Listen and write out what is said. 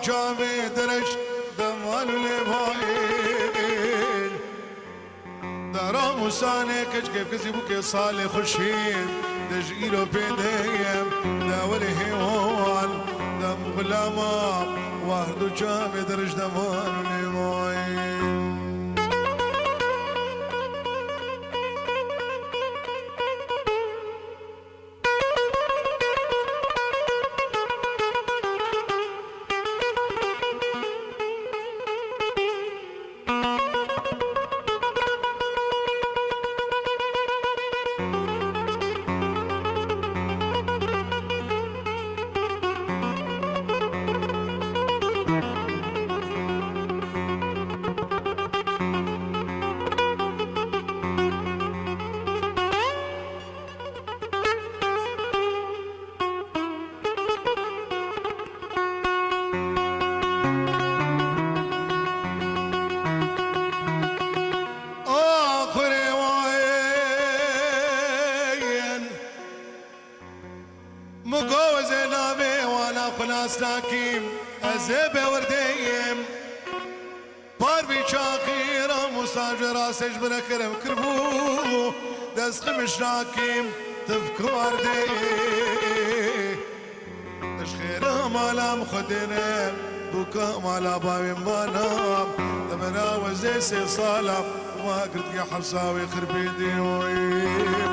جامي درش دمال لبايل درام وساني كيف كذي بوكي صالي خشين دج إيرو بيديم داوري هيوان دم غلاما واحد جامي درش دمال لبايل مقوز نامي وانا خلاص ناكيم ازيب ورديم باربي شاقيرة مستاجر راسج بنكرم كربو دس خمش ناكيم تفكر وردي تشخير مالا مخدنم بوكا مالا بابي مبانام دمنا وزي سي صالح وما قلت يا حفصاوي خربي ديوي